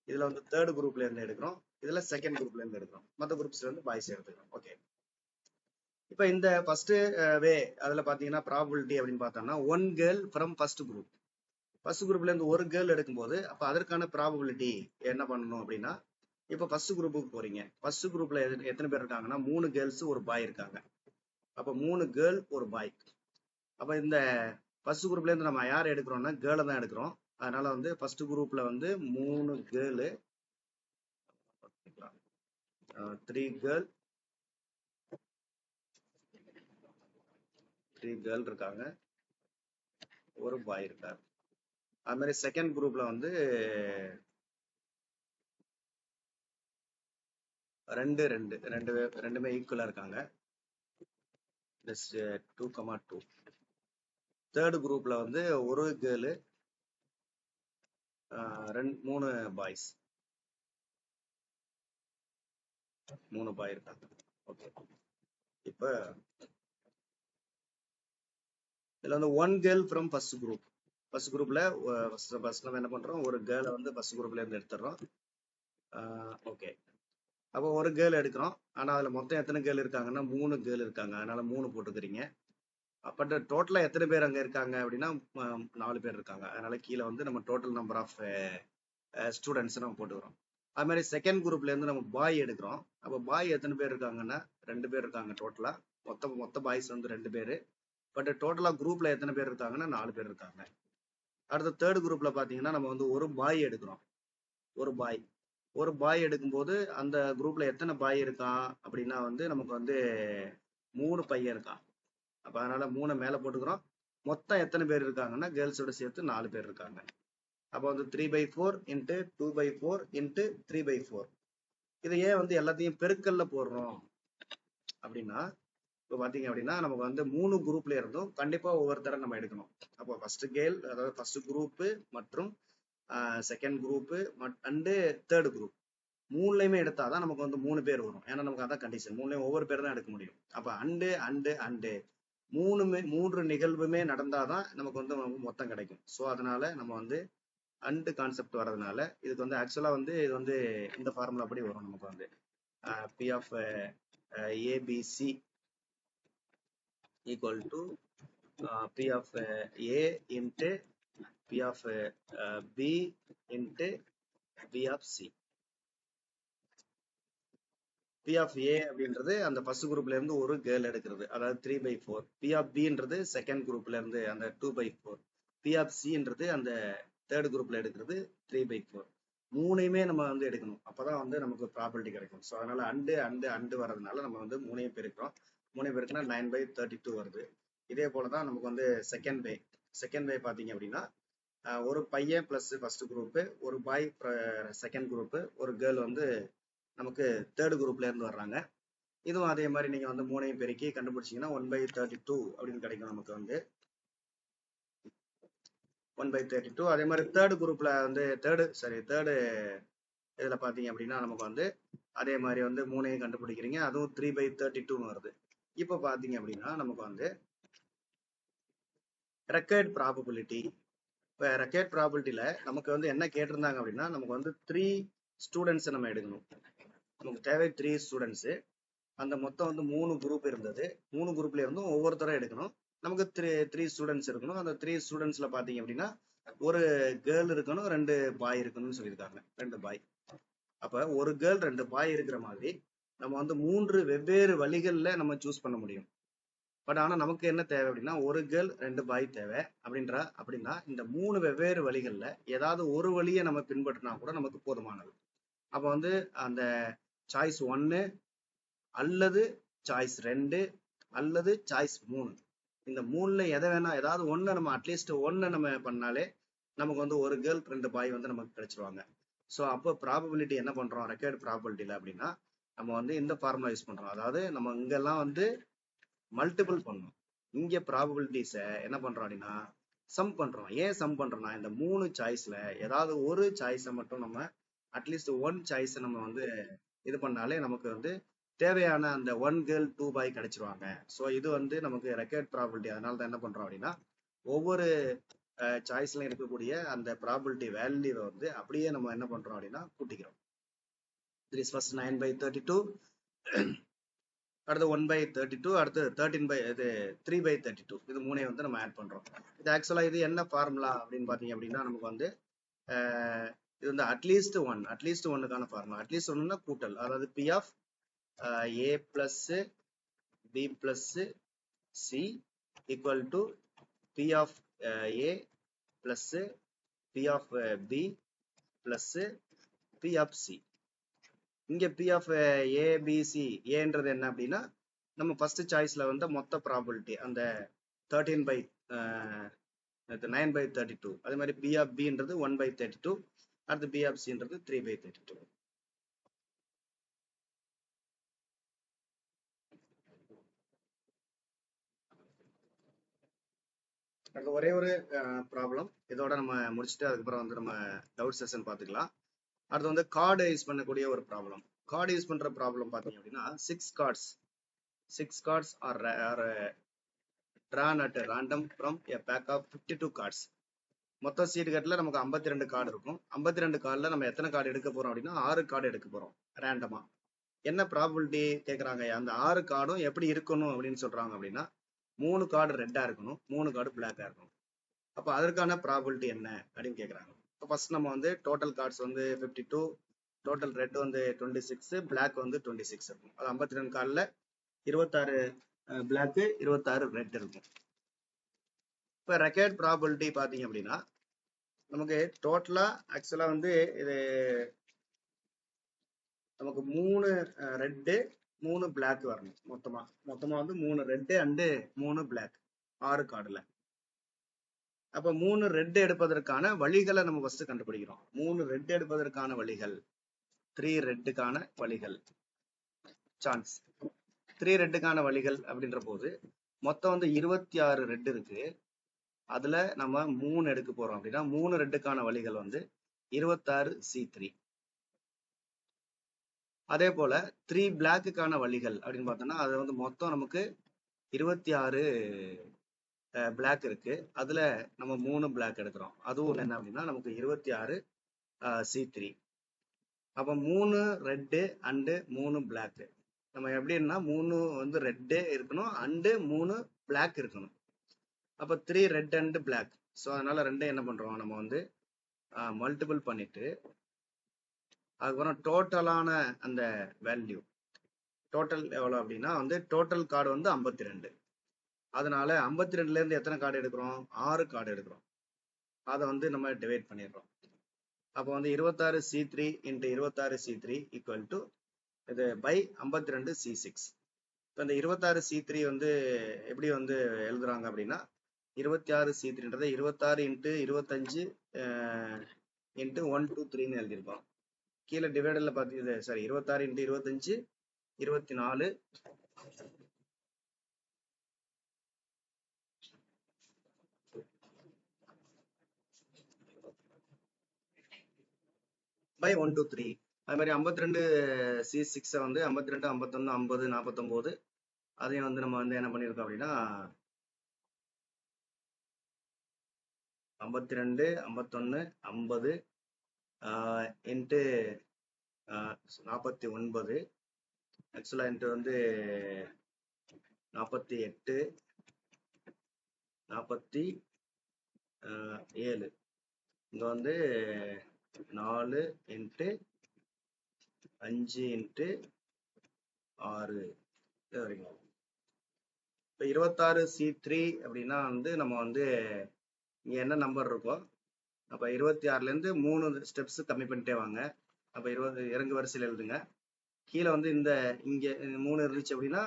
இதுல வந்து தேர்ட் குரூப்ல இருந்து எடுக்கிறோம், இதுல செகண்ட் குரூப்ல இருந்து எடுக்கிறோம், மற்ற குரூப்ஸ்ல இருந்து பாய்ஸ் எடுத்துக்கிறோம். ஓகே, இப்ப இந்த ஃபர்ஸ்ட் வே அதுல பாத்தீங்கன்னா ப்ராபபிலிட்டி அப்படின்னு பார்த்தோம்னா 1 girl from first group. First குரூப்ல இருந்து ஒரு கேர்ள் எடுக்கும்போது அப்ப அதற்கான ப்ராபபிலிட்டி என்ன பண்ணணும் அப்படின்னா, இப்ப ஃபர்ஸ்ட் குரூப்புக்கு போறீங்க. ஃபர்ஸ்ட் குரூப்ல எத்தனை பேர் இருக்காங்கன்னா 3 கேர்ள்ஸ் ஒரு பாய் இருக்காங்க. அப்ப 3 கேர்ள் ஒரு பாய். அப்ப இந்த ஃபர்ஸ்ட் குரூப்ல இருந்து நம்ம யார் எடுக்கிறோம்னா கேர்ளை தான் எடுக்கிறோம். அதனால வந்து ஃபர்ஸ்ட் குரூப்ல வந்து 3 கேர்ளு, 3 கேர்ள், 3 கேர்ள் இருக்காங்க, ஒரு பாய் இருக்காரு. அது மாதிரி செகண்ட் குரூப்ல வந்து ரெண்டுமே ஈக்குவலா இருக்காங்க. 2,2. தேர்ட் குரூப்ல வந்து ஒரு கேர்ளு, 3 பாய்ஸ், 3 பாய் இருக்காங்க. ஓகே, இப்ப இதுல வந்து 1 girl from first group. First குரூப்ல ஃபர்ஸ்ட் நம்ம என்ன பண்றோம், ஒரு கேர்ளை வந்து ஃபர்ஸ்ட் குரூப்ல இருந்து எடுத்துடுறோம். ஓகே, அப்போ ஒரு கேர்ள் எடுக்கிறோம். ஆனா அதுல மொத்தம் எத்தனை கேர்ள் இருக்காங்கன்னா 3 கேர்ள் இருக்காங்க. அதனால 3 போட்டுக்கிறீங்க. பட் டோட்டலா எத்தனை பேர் அங்க இருக்காங்க அப்படின்னா 4 பேர் இருக்காங்க. அதனால கீழே வந்து நம்ம டோட்டல் நம்பர் ஆஃப் ஸ்டூடெண்ட்ஸ் நம்ம போட்டுக்கிறோம். அது மாதிரி செகண்ட் குரூப்ல இருந்து நம்ம பாய் எடுக்கிறோம். அப்போ பாய் எத்தனை பேர் இருக்காங்கன்னா 2 பேர் இருக்காங்க டோட்டலா. மொத்த பாய்ஸ் வந்து 2 பேரு. பட் டோட்டலா குரூப்ல எத்தனை பேர் இருக்காங்கன்னா 4 பேர் இருக்காங்க. அடுத்த தேர்ட் குரூப்ல பாத்தீங்கன்னா நம்ம வந்து ஒரு பாய் எடுக்கிறோம். ஒரு பாய் எடுக்கும்போது அந்த குரூப்ல எத்தனை பாய் இருக்கான் அப்படின்னா வந்து நமக்கு வந்து 3 பையன் இருக்கான். அப்ப அதனால 3 மேல போட்டுக்கிறோம். மொத்தம் எத்தனை பேர் இருக்காங்கன்னா கேர்ள்ஸோட சேர்த்து 4 பேர் இருக்காங்க. அப்ப வந்து 3/4 இன்ட்டு 2/4 இன்ட்டு 3/4. இதை ஏன் வந்து எல்லாத்தையும் பெருக்கல்ல போடுறோம் அப்படின்னா, இப்போ பாத்தீங்க அப்படின்னா நமக்கு வந்து 3 குரூப்ல இருந்தும் கண்டிப்பா ஒவ்வொருத்தரை நம்ம எடுக்கணும். அப்போ ஃபர்ஸ்ட் கேர்ள், அதாவது ஃபர்ஸ்ட் குரூப் மற்றும் second group and third group, 3லையுமே எடுத்தாதான் நமக்கு வந்து 3 பேர் வரும். ஏன்னா நமக்கு அதான் கண்டிஷன், 3லையும் ஒவ்வொரு பேர் தான் எடுக்க முடியும். அப்ப அண்டு 3 நிகழ்வுமே நடந்தாதான் நமக்கு வந்து மொத்தம் கிடைக்கும். ஸோ அதனால நம்ம வந்து அண்டு கான்செப்ட் வர்றதுனால இதுக்கு வந்து ஆக்சுவலா வந்து இது வந்து இந்த ஃபார்முலா படி வரும். நமக்கு வந்து P of ABC equal to P of A into P of B into P of C. P of A அப்படின்றது அந்த ஃபர்ஸ்ட் குரூப்ல இருந்து ஒரு கேர்ள் எடுக்கிறது, அதாவது 3/4. P of Bன்றது செகண்ட் குரூப்ல இருந்து அந்த 2/4. P of Cன்றது அந்த தேர்ட் குரூப்ல எடுக்கிறது 3/4. 3யுமே நம்ம வந்து எடுக்கணும். அப்பதான் வந்து நமக்கு ப்ராபர்ட்டி கிடைக்கும். ஸோ அதனால அண்டு வர்றதுனால நம்ம வந்து 3யும் பெருக்கிறோம். 3 பெருக்குனா 9/32 வருது. இதே போலதான் நமக்கு வந்து செகண்ட் வே பாத்தீங்க அப்படின்னா ஒரு பையன் பிளஸ் ஃபர்ஸ்ட் குரூப், ஒரு பாய் செகண்ட் குரூப், ஒரு கேர்ள் வந்து நமக்கு தேர்ட் குரூப்ல இருந்து வர்றாங்க. இதுவும் அதே மாதிரி நீங்க வந்து 3யும் பெருக்கி கண்டுபிடிச்சீங்கன்னா 1/32 அப்படின்னு கிடைக்கும். நமக்கு வந்து 1/32. அதே மாதிரி தேர்ட் குரூப்ல வந்து தேர்டு இதுல பாத்தீங்க அப்படின்னா நமக்கு வந்து அதே மாதிரி வந்து 3யும் கண்டுபிடிக்கிறீங்க, அதுவும் 3/32 வருது. இப்ப பாத்தீங்க அப்படின்னா நமக்கு வந்து ரெக்கார்ட் ப்ராபபிலிட்டி. இப்போ ரெக்கார்ட் ப்ராபபிலிட்டியில நமக்கு வந்து என்ன கேட்டிருந்தாங்க அப்படின்னா, நமக்கு வந்து 3 ஸ்டூடெண்ட்ஸ் நம்ம எடுக்கணும். நமக்கு தேவை 3 ஸ்டூடெண்ட்ஸ். அந்த மொத்தம் வந்து 3 குரூப் இருந்தது. 3 குரூப்ல இருந்தும் ஒவ்வொருத்தரும் எடுக்கணும். நமக்கு 3 ஸ்டூடெண்ட்ஸ் இருக்கணும். அந்த 3 ஸ்டூடெண்ட்ஸ்ல பாத்தீங்க அப்படின்னா ஒரு கேர்ள் இருக்கணும், 2 பாய் இருக்கணும்னு சொல்லியிருக்காங்க. 2 பாய். அப்ப ஒரு கேர்ள் 2 பாய் இருக்கிற மாதிரி நம்ம வந்து 3 வெவ்வேறு வழிகள்ல நம்ம சூஸ் பண்ண முடியும். பட் ஆனா நமக்கு என்ன தேவை அப்படின்னா ஒரு கேர்ள் 2 பாய் தேவை அப்படின்னா இந்த 3 வெவ்வேறு வழிகள்ல ஏதாவது ஒரு வழியை நம்ம பின்பற்றினா கூட நமக்கு போதுமானது. அப்ப வந்து அந்த சாய்ஸ் 1 அல்லது சாய்ஸ் 2 அல்லது சாய்ஸ் 3, இந்த 3ல எதை வேணா ஏதாவது ஒண்ணு நம்ம அட்லீஸ்ட் ஒண்ணு நம்ம பண்ணாலே நமக்கு வந்து ஒரு கேர்ள் 2 பாய் வந்து நமக்கு கிடைச்சிருவாங்க. ஸோ அப்போ ப்ராபபிலிட்டி என்ன பண்றோம் ரெக்வயர்ட் ப்ராபபிலிட்டியில அப்படின்னா நம்ம வந்து இந்த ஃபார்முலா யூஸ் பண்றோம். அதாவது நம்ம இங்கெல்லாம் வந்து மல்டிபிள் பண்ணணும். இங்க ப்ராபபிலிட்டிஸை என்ன பண்றோம் அப்படின்னா சம் பண்றோம். ஏன் சம் பண்றோம்னா இந்த 3 சாய்ஸ்ல ஏதாவது ஒரு சாய்ஸை மட்டும் நம்ம அட்லீஸ்ட் ஒன் சாய்ஸை நம்ம வந்து இது பண்ணாலே நமக்கு வந்து தேவையான அந்த 1 கேர்ள் 2 பாய் கிடைச்சிருவாங்க. ஸோ இது வந்து நமக்கு ரெக்வயர்ட் ப்ராபபிலிட்டி. அதனால தான் என்ன பண்றோம் அப்படின்னா ஒவ்வொரு சாய்ஸ்ல இருக்கக்கூடிய அந்த ப்ராபபிலிட்டி வேல்யூவை வந்து அப்படியே நம்ம என்ன பண்றோம் அப்படின்னா கூட்டிக்கிறோம். This is first 9/32, அடுத்து 1/32, அடுத்து 3/32. இது மூணையும் வந்து நம்ம ஆட் பண்றோம். இது ஆக்சுவலா இது என்ன ஃபார்முலா அப்படின்னு பாத்தீங்க அப்படின்னா நமக்கு வந்து இது வந்து அட்லீஸ்ட் ஒன்னுக்கான ஃபார்முலா. அட்லீஸ்ட் ஒன்னுனா கூட்டல், அதாவது P of A plus B plus C equal to P of A plus P of B plus P of C. இங்க பி ஆஃப் ஏபிசி ஏன்றது என்ன அப்படின்னா நம்ம ஃபர்ஸ்ட் சாய்ஸ்ல வந்து மொத்த ப்ராபபிலிட்டி அந்த 9/32. அதே மாதிரி பி ஆஃப் பின்றது 1/32, அடுத்து பி ஆஃப் சின்றது 3/32. அடுத்து ஒரே ஒரு ப்ராப்ளம் இதோட நம்ம முடிச்சுட்டு அதுக்கப்புறம் வந்து நம்ம டவுட் செஷன் பார்த்துக்கலாம். அடுத்து வந்து கார்டு யூஸ் பண்ணக்கூடிய ஒரு ப்ராப்ளம். கார்டு யூஸ் பண்ற ப்ராப்ளம் பார்த்தீங்க அப்படின்னா 6 cards are drawn at random from a pack of 52 cards. மொத்த சீட் கட்டில் நமக்கு 52 கார்டு இருக்கும். 52 கார்டில் நம்ம எத்தனை கார்டு எடுக்க போறோம் அப்படின்னா 6 கார்டு எடுக்க போறோம் ரேண்டமா. என்ன ப்ராபபிலிட்டி கேட்குறாங்க, அந்த 6 கார்டும் எப்படி இருக்கணும் அப்படின்னு சொல்றாங்க அப்படின்னா 3 கார்டு ரெட்டா இருக்கணும், 3 கார்டு பிளாக்கா இருக்கணும். அப்போ அதற்கான ப்ராபபிலிட்டி என்ன அப்படின்னு கேட்குறாங்க. இப்போ ஃபர்ஸ்ட் நம்ம வந்து டோட்டல் கார்ட்ஸ் வந்து 52, டோட்டல் ரெட் வந்து 26, பிளாக் வந்து 26 இருக்கும். அது 52 கார்டில் 26 பிளாக் 26 ரெட் இருக்கும். இப்போ ரெக்வயர்ட் ப்ராபபிலிட்டி பார்த்தீங்க அப்படின்னா நமக்கு டோட்டலா ஆக்சுவலா வந்து இது நமக்கு 3 ரெட்டு 3 பிளாக் வரணும். மொத்தமா வந்து 3 ரெட்டு அண்டு 3 பிளாக் 6 கார்டுல. அப்ப 3 ரெட் எடுப்பதற்கான வழிகளை நம்ம ஃபர்ஸ்ட் கண்டுபிடிக்கிறோம். 3 ரெட் எடுப்பதற்கான வழிகள், 3 ரெட்டுக்கான வழிகள் சான்ஸ். 3 ரெட்டுக்கான வழிகள் அப்படின்ற போது மொத்தம் வந்து 26 ரெட் இருக்கு. அதுல நம்ம 3 எடுக்க போறோம் அப்படின்னா 3 ரெட்டுக்கான வழிகள் வந்து 26C3. அதே போல 3 பிளாக்குக்கான வழிகள் அப்படின்னு பார்த்தோம்னா அது வந்து மொத்தம் நமக்கு 26 பிளாக் இருக்கு. அதுல நம்ம 3 பிளாக் எடுக்கிறோம். அதுவும் என்ன அப்படின்னா நமக்கு 26C3. அப்ப 3 ரெட்டு அண்டு 3 பிளாக். நம்ம எப்படின்னா 3 வந்து ரெட்டே இருக்கணும் அண்டு 3 பிளாக் இருக்கணும். அப்ப 3 ரெட் அண்டு பிளாக். ஸோ அதனால ரெண்டே என்ன பண்றோம் நம்ம வந்து மல்டிபிள் பண்ணிட்டு அதுக்கப்புறம் டோட்டலான அந்த வேல்யூ டோட்டல் எவ்வளவு அப்படின்னா வந்து டோட்டல் கார்டு வந்து 52. அதனால 52ல இருந்து எத்தனை கார்டு எடுக்கிறோம், 6 கார்டு எடுக்கிறோம். அதை வந்து நம்ம டிவைட் பண்ணிடுறோம். அப்போ வந்து 26C3 into 26C3 equal to இது பை 52C6. இப்போ இந்த 26C3 வந்து எப்படி வந்து எழுதுறாங்க அப்படின்னா 26C3ன்றதை 26 இன்ட்டு 25 இன்ட்டு 1 2 3ன்னு எழுதியிருக்கோம். கீழே டிவைடர்ல பார்த்தீங்க, சாரி 26 இன்ட்டு 25 24 பை 1 2 3. அது மாதிரி 52C6 வந்து 52 51 50 49 அதையும் வந்து நம்ம வந்து என்ன பண்ணியிருக்கோம் அப்படின்னா 52 51 50 இன்ட்டு 49 ஆக்சுவலா இன்ட்டு வந்து 48 47 இங்க வந்து 4 இன்ட்டு 5 இன்ட்டு 6 இது வரைக்கும். இப்போ 26C3 அப்படின்னா வந்து நம்ம வந்து இங்க என்ன நம்பர் இருக்கோ அப்ப 26ல இருந்து 3 ஸ்டெப்ஸ் கம்மி பண்ணிட்டே வாங்க. அப்ப 20 இறங்கு வரிசையில் எழுதுங்க. கீழே வந்து இந்த இங்க 3 இருந்துச்சு அப்படின்னா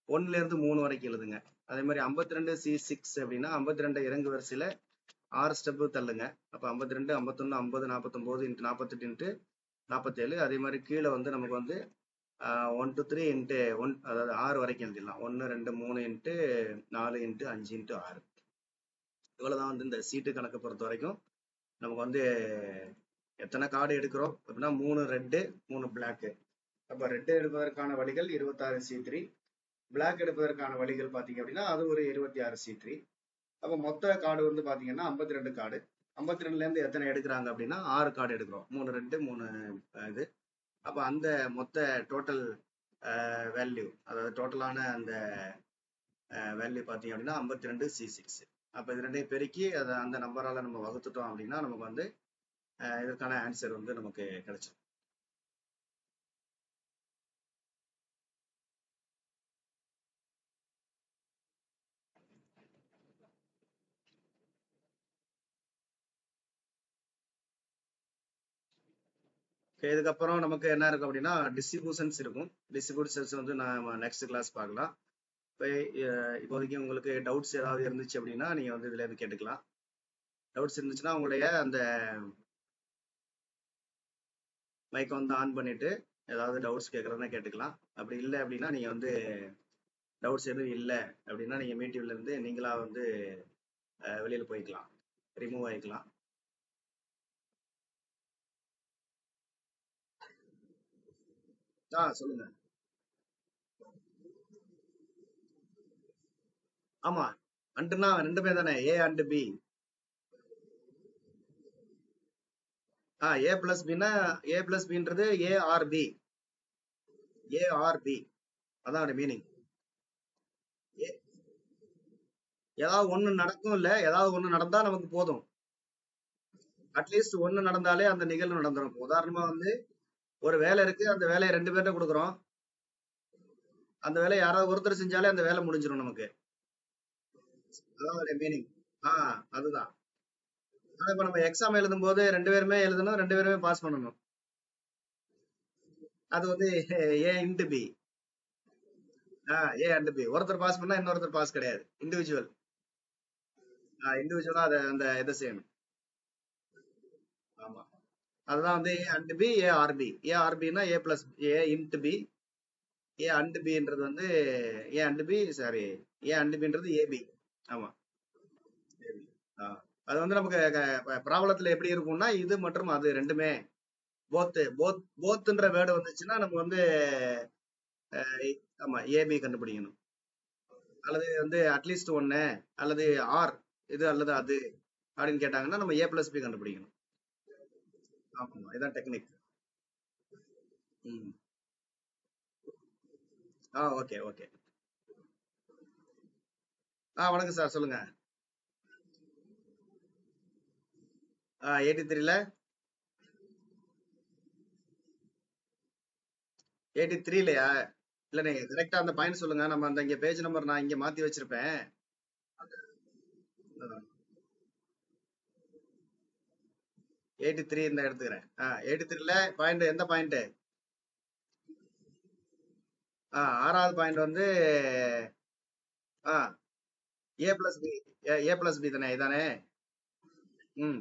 1ல இருந்து 3 வரைக்கும் எழுதுங்க. அதே மாதிரி 52C6 அப்படின்னா 52 இறங்கு வரிசையில 6 ஸ்டெப்பு தள்ளுங்க. அப்ப 52, 51, 50, 49 இன்ட்டு 48 இன்ட்டு 47. அதே மாதிரி கீழே வந்து நமக்கு வந்து 1 to 3 இன்ட்டு 1, அதாவது 6 வரைக்கும் எழுதிடலாம். 1, 2, 3 இன்ட்டு 4 இன்ட்டு 5 இன்ட்டு 6. இவ்வளவுதான் வந்து இந்த சீட்டு கணக்கை பொறுத்த வரைக்கும் நமக்கு வந்து எத்தனை கார்டு எடுக்கிறோம் அப்படின்னா 3 ரெட்டு 3 பிளாக்கு. அப்ப ரெட்டு எடுப்பதற்கான வழிகள் 26 C3, பிளாக் எடுப்பதற்கான வழிகள் பாத்தீங்க அப்படின்னா அது ஒரு 26 C3. அப்ப மொத்த கார்டு வந்து பாத்தீங்கன்னா 52 கார்டு. 52ல இருந்து எத்தனை எடுக்கிறாங்க அப்படின்னா 6 கார்டு எடுக்கிறோம். 3 ரெட்டு 3 இது. அப்ப அந்த மொத்த டோட்டல் வேல்யூ, அதாவது டோட்டலான அந்த வேல்யூ பாத்தீங்க அப்படின்னா 52C6. அப்ப இது ரெண்டையும் பெருக்கி அதை அந்த நம்பரால நம்ம வகுத்துட்டோம் அப்படின்னா நமக்கு வந்து இதற்கான ஆன்சர் வந்து நமக்கு கிடைச்சிடும். இதுக்கப்புறம் நமக்கு என்ன இருக்கும் அப்படின்னா டிஸ்ட்ரிபியூஷன்ஸ் இருக்கும். டிஸ்ட்ரிபியூஷன்ஸ் வந்து நான் நெக்ஸ்ட் கிளாஸ் பார்க்கலாம். இப்போ இப்போதைக்கு உங்களுக்கு டவுட்ஸ் ஏதாவது இருந்துச்சு அப்படின்னா நீங்க வந்து இதுல இருந்து கேட்டுக்கலாம். டவுட்ஸ் இருந்துச்சுன்னா உங்களுடைய அந்த மைக்கை வந்து ஆன் பண்ணிட்டு ஏதாவது டவுட்ஸ் கேட்கறதுனா கேட்டுக்கலாம். அப்படி இல்லை அப்படின்னா நீங்க வந்து டவுட்ஸ் எதுவும் இல்லை அப்படின்னா நீங்க மீட்டிவ்ல இருந்து நீங்களா வந்து வெளியில போய்க்கலாம், ரிமூவ் ஆயிக்கலாம். சொல்லுங்க. ஆமா, அண்டுனா ரெண்டுமே தானே, A and B. A plus பின்னா ஏ பிளஸ் பின்றது A or B. A or B அதான் மீனிங். ஏதாவது ஒண்ணு நடக்கும், இல்ல ஏதாவது ஒண்ணு நடந்தா நமக்கு போதும். அட்லீஸ்ட் ஒண்ணு நடந்தாலே அந்த நிகழ்வு நடந்துரும். உதாரணமா வந்து ஒரு வேலை இருக்கு, அந்த வேலையை 2 பேர்ட்ட கொடுக்குறோம். அந்த வேலையை யாராவது ஒருத்தர் செஞ்சாலே அந்த வேலை முடிஞ்சிடும் நமக்கு. அதான் மீனிங். அதுதான். ஆனா இப்ப நம்ம எக்ஸாம் எழுதும் போது 2 பேருமே எழுதணும், 2 பேருமே பாஸ் பண்ணணும். அது வந்து A into B. A and B. ஒருத்தர் பாஸ் பண்ணா இன்னொருத்தர் பாஸ் கிடையாது. இண்டிவிஜுவல். இண்டிவிஜுவலா அதை அந்த இதை செய்யணும். ஆமா, அதுதான் வந்து A and B, A or B. A or பின்னா A plus A into B. A and பின்றது வந்து A and B, sorry, A and பின்றது ஏபி. ஆமா, ஏபி. அது வந்து நமக்கு ப்ராப்ளத்துல எப்படி இருக்கும்னா இது மற்றும் அது ரெண்டுமே போத்துன்ற வேர்டு வந்துச்சுன்னா நம்ம வந்து ஆமா ஏபி கண்டுபிடிக்கணும். அல்லது வந்து அட்லீஸ்ட் ஒன்னு அல்லது ஆர் இது அல்லது அது அப்படின்னு கேட்டாங்கன்னா நம்ம ஏ பிளஸ் பி கண்டுபிடிக்கணும். ஆமா, இதான் டெக்னிக். ம். Okay okay. வணக்கம் சார், சொல்லுங்க. 83ல 83லயா? இல்ல, நீங்க கரெக்டா அந்த பாயிண்ட் சொல்லுங்க. நம்ம அந்த இங்க பேஜ் நம்பர் நான் இங்க மாத்தி வச்சிருப்பேன். 83 இந்த எடுத்துக்கிறேன். 83ல பாயிண்ட் எந்த பாயிண்ட்? ஆறாவது பாயிண்ட் வந்து A plus B. A plus B தானே, இதானே? ம்.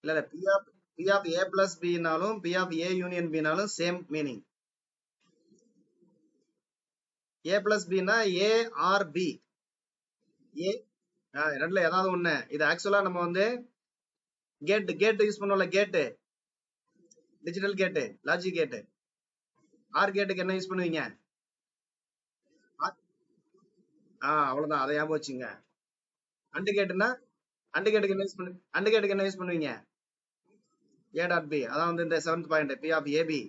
இல்ல இல்ல, பி ஆஃப் ஏ பிளஸ் பினாலும் பி ஆஃப் ஏ யூனியன் பினாலும் சேம் மீனிங். ஏ பிளஸ் பின்னா ஏ ஆர் பி. ஏ ரெண்டுல ஏதாவது ஒண்ணு. இது ஆக்சுவலா நம்ம வந்து கேட் யூஸ் பண்ணுவோம்ல, கேட்டு, டிஜிட்டல் கேட்டு, லாஜிக் கேட்டு. ஆர் கேட்டுக்கு என்ன யூஸ் பண்ணுவீங்க? அவ்வளவுதான், அதை ஞாபகம் வச்சுங்க. அண்டு கேட்டுன்னா அண்டு கேட்டுக்கு என்ன யூஸ் பண்ணு அண்டு கேட்டுக்கு என்ன யூஸ் பண்ணுவீங்க? A dot B. அதான் வந்து இந்த 7th point P of AB.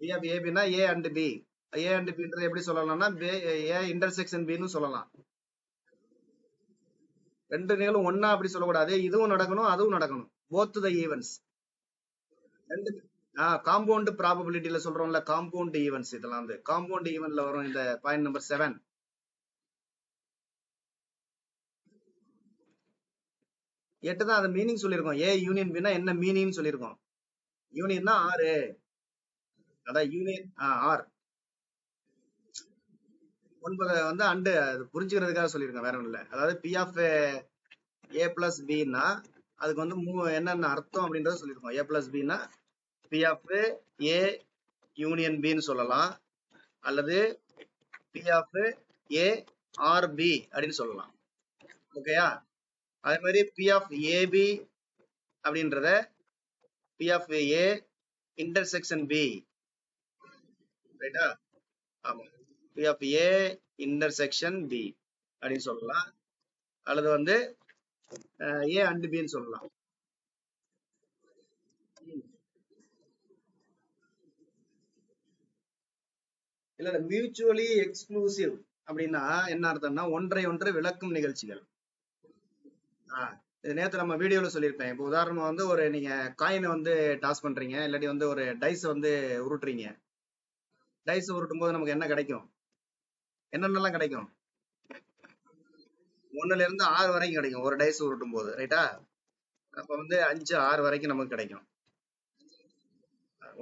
P of ஏபின்னா A and B. A and பின்றது எப்படி சொல்லலாம்னா ஏ இன்டர்செக்ஷன் பின்னு சொல்லலாம். ரெண்டு நிகழும் ஒன்னா அப்படி சொல்லக்கூடாது. இதுவும் நடக்கணும், அதுவும் நடக்கணும். Both the events. ரெண்டு காம்பவுண்ட் ப்ராபபிலிட்டியில சொல்றோம்ல, காம்பவுண்ட் ஈவென்ட்ஸ். இதெல்லாம் வந்து காம்பவுண்ட் ஈவென்ட்ல வரும். இந்த பாயிண்ட் நம்பர் 7. 8 தான் அது மீனிங் சொல்லியிருக்கோம். ஏ யூனியன் பின்னா என்ன மீனிங் சொல்லியிருக்கோம். யூனியன்னா ஆறு, அதான் யூனியன் ஆர். 9 வந்து அண்டு புரிஞ்சுக்கிறதுக்காக சொல்லியிருக்கேன், வேற ஒன்றும் இல்லை. அதாவது பி ஆஃப் ஏ பிளஸ் பின்னா அதுக்கு வந்து என்னென்ன அர்த்தம் அப்படின்றத சொல்லியிருக்கோம். ஏ பிளஸ் பின்னா பி ஆஃப் ஏ யூனியன் பின்னு சொல்லலாம், அல்லது P of A or B அப்படின்னு சொல்லலாம். ஓகேயா? அதே மாதிரி பி ஆஃப் ஏபி அப்படின்றத P of A intersection B, ரைட்டா? ஆமா, P of A intersection B அப்படின்னு சொல்லலாம், அல்லது வந்து ஏ அண்ட் பின்னு சொல்லலாம். இல்ல மியூச்சுவலி எக்ஸ்க்ளூசிவ் அப்படின்னா என்ன அர்த்தம்னா ஒன்றை ஒன்று விளக்கும் நிகழ்ச்சிகள். இது நேத்து நம்ம வீடியோல சொல்லியிருப்பேன். இப்போ உதாரணமா வந்து ஒரு நீங்க காயினை வந்து டாஸ் பண்றீங்க, இல்லாட்டி வந்து ஒரு டைஸ் வந்து உருட்டுறீங்க. டைஸ் உருட்டும் போது நமக்கு என்ன கிடைக்கும்? என்னென்னலாம் கிடைக்கும்? 1ல இருந்து 6 வரைக்கும் கிடைக்கும் ஒரு டைஸ் உருட்டும் போது, ரைட்டா? அப்ப வந்து 5, 6 வரைக்கும் நமக்கு கிடைக்கும்.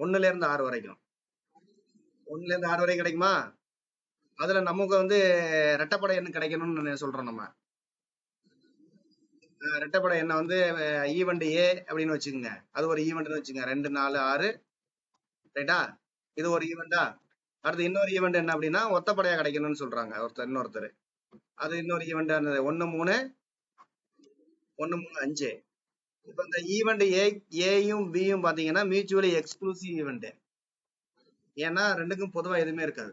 1ல இருந்து 6 வரைக்கும். 1ல இருந்து 6 வரைக்கும் கிடைக்குமா? அதுல நமக்கு வந்து ரெட்டப்படை எண்ணு கிடைக்கணும்னு சொல்றோம் நம்ம. ரெட்டப்படை எண்ணை வந்து ஈவெண்ட் ஏ அப்படின்னு வச்சுக்கோங்க. அது ஒரு ஈவெண்ட்னு வச்சுக்கோங்க. 2, 4, 6, ரைட்டா? இது ஒரு ஈவெண்டா? அடுத்து இன்னொரு ஈவெண்ட் என்ன அப்படின்னா ஒத்தப்படையா கிடைக்கணும்னு சொல்றாங்க இன்னொருத்தர். அது இன்னொரு ஈவெண்ட் 1, 3, 1, 3, 5. இப்ப இந்த ஈவெண்ட் ஏயும் பியும் பாத்தீங்கன்னா மியூச்சுவலி எக்ஸ்க்ளூசிவ் ஈவெண்ட். ஏன்னா ரெண்டுக்கும் பொதுவா எதுவுமே இருக்காது.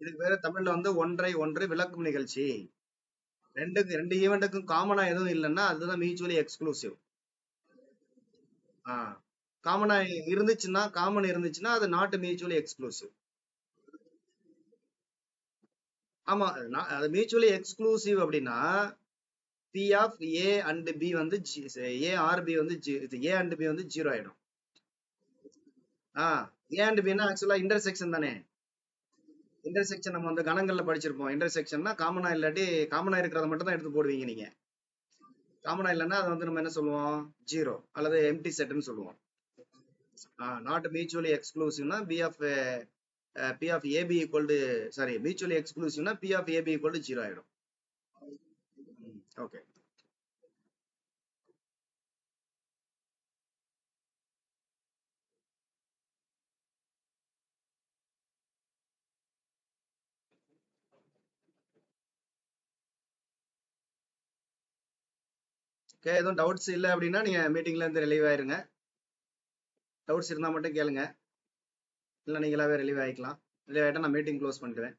இதுக்கு பேரு தமிழ்ல வந்து ஒன்றை ஒன்று விளக்கும் நிகழ்ச்சி. ரெண்டு ஈவெண்ட்டுக்கும் காமனா எதுவும் இல்லைன்னா அதுதான் மியூச்சுவலி எக்ஸ்க்ளூசிவ். காமனா காமன் இருந்துச்சுன்னா அது நாட் மியூச்சுவலி எக்ஸ்க்ளூசிவ். ஆமா, அது மியூச்சுவலி எக்ஸ்க்ளூசிவ் அப்படின்னா P of A and B வந்து ஏ ஆர் பி வந்து ஏ அண்ட் பி வந்து 0 ஆயிடும். ஏ அண்ட் பின்னா ஆக்சுவலா இன்டர்செக்ஷன் தானே. இன்டர்செக்ஷன் நம்ம வந்து கணங்கள்ல படிச்சிருப்போம். இன்டர்செக்ஷன்னா காமனா இல்லாட்டி காமனா இருக்கிறத மட்டும் தான் எடுத்து போடுவீங்க நீங்க. காமனா இல்லைன்னா அதை வந்து நம்ம என்ன சொல்லுவோம்? 0 அல்லது எம்டி செட்னு சொல்லுவோம். நாட் மியூச்சுவலி எக்ஸ்க்ளூசிவ்னா P of AB equal to sorry mutually எக்ஸ்க்ளூசிவ்னா P of AB equal to 0 ஆயிடும். ஓகே. ஓகே, எதுவும் டவுட்ஸ் இல்லை அப்படின்னா நீங்க மீட்டிங்ல இருந்து ரிலீவ் ஆயிருங்க. டவுட்ஸ் இருந்தா மட்டும் கேளுங்க, இல்லை நீங்களாவே ரிலீவ் ஆகிக்கலாம். ரிலீவ் ஆகிட்டா நான் மீட்டிங் க்ளோஸ் பண்ணிடுவேன்.